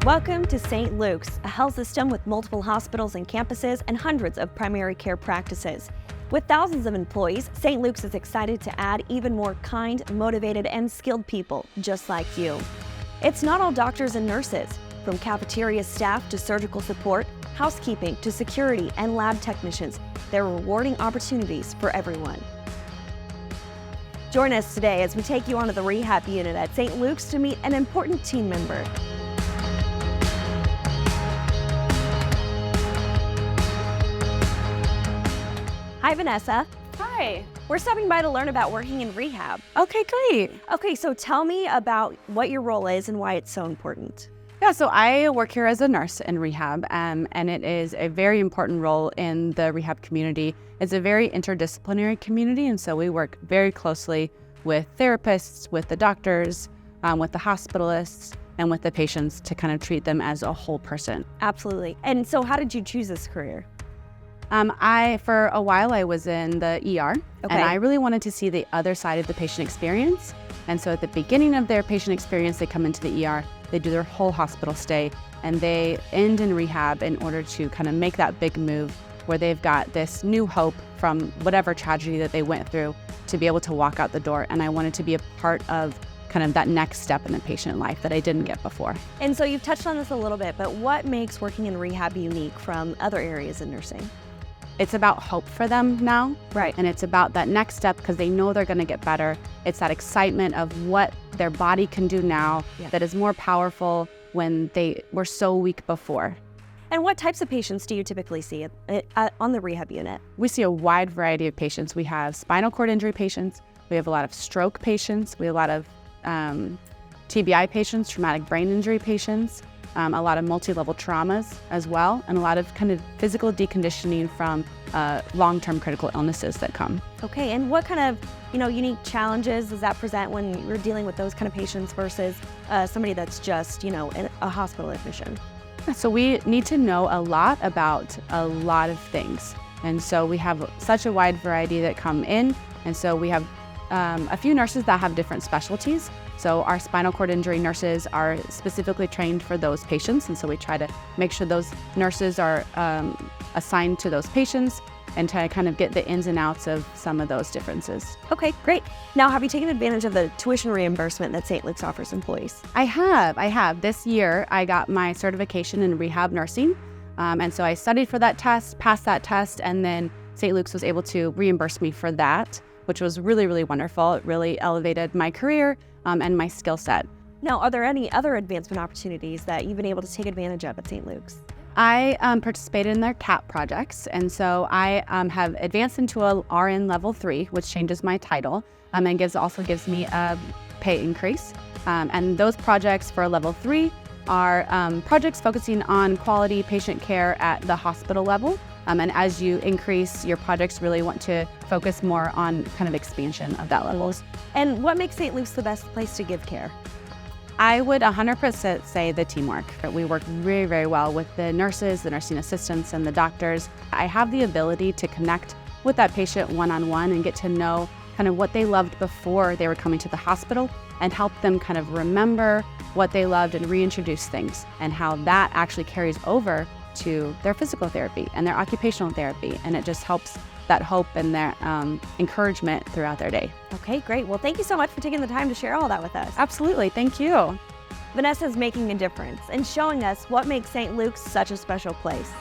Welcome to St. Luke's, a health system with multiple hospitals and campuses and hundreds of primary care practices. With thousands of employees, St. Luke's is excited to add even more kind, motivated, and skilled people just like you. It's not all doctors and nurses. From cafeteria staff to surgical support, housekeeping to security and lab technicians, there are rewarding opportunities for everyone. Join us today as we take you onto the rehab unit at St. Luke's to meet an important team member. Hi, Vanessa. Hi. We're stopping by to learn about working in rehab. Okay, great. Okay, so tell me about what your role is and why it's so important. Yeah, so I work here as a nurse in rehab, and it is a very important role in the rehab community. It's a very interdisciplinary community, and so we work very closely with therapists, with the doctors, with the hospitalists, and with the patients to kind of treat them as a whole person. Absolutely. And so how did you choose this career? For a while, I was in the ER, Okay. and I really wanted to see the other side of the patient experience. And so at the beginning of their patient experience, they come into the ER, they do their whole hospital stay, and they end in rehab in order to kind of make that big move where they've got this new hope from whatever tragedy that they went through to be able to walk out the door. And I wanted to be a part of kind of that next step in the patient life that I didn't get before. And so you've touched on this a little bit, but what makes working in rehab unique from other areas in nursing? It's about hope for them now. Right. And it's about that next step because they know they're going to get better. It's that excitement of what their body can do now that is more powerful when they were so weak before. And what types of patients do you typically see on the rehab unit? We see a wide variety of patients. We have spinal cord injury patients. We have a lot of stroke patients. We have a lot of TBI patients, traumatic brain injury patients. A lot of multi-level traumas as well, and a lot of kind of physical deconditioning from long-term critical illnesses that come. Okay, and what kind of unique challenges does that present when you're dealing with those kind of patients versus somebody that's just in a hospital admission? So we need to know a lot about a lot of things, and so we have such a wide variety that come in, and so we have a few nurses that have different specialties. So our spinal cord injury nurses are specifically trained for those patients, and so we try to make sure those nurses are assigned to those patients and try to kind of get the ins and outs of some of those differences. Okay, great. Now, have you taken advantage of the tuition reimbursement that St. Luke's offers employees? I have. This year, I got my certification in rehab nursing, and so I studied for that test, passed that test, and then St. Luke's was able to reimburse me for that, which was really, really wonderful. It really elevated my career and my skill set. Now, are there any other advancement opportunities that you've been able to take advantage of at St. Luke's? I participated in their CAP projects, and so I have advanced into a RN level 3, which changes my title, and also gives me a pay increase. And those projects for level 3 are projects focusing on quality patient care at the hospital level. And as you increase, your projects really want to focus more on kind of expansion of that levels. And what makes St. Luke's the best place to give care? I would 100% say the teamwork. We work very, very well with the nurses, the nursing assistants, and the doctors. I have the ability to connect with that patient one-on-one and get to know kind of what they loved before they were coming to the hospital and help them kind of remember what they loved and reintroduce things and how that actually carries over to their physical therapy and their occupational therapy, and it just helps that hope and their encouragement throughout their day. Okay, great. Well, thank you so much for taking the time to share all that with us. Absolutely, thank you. Vanessa's making a difference and showing us what makes St. Luke's such a special place.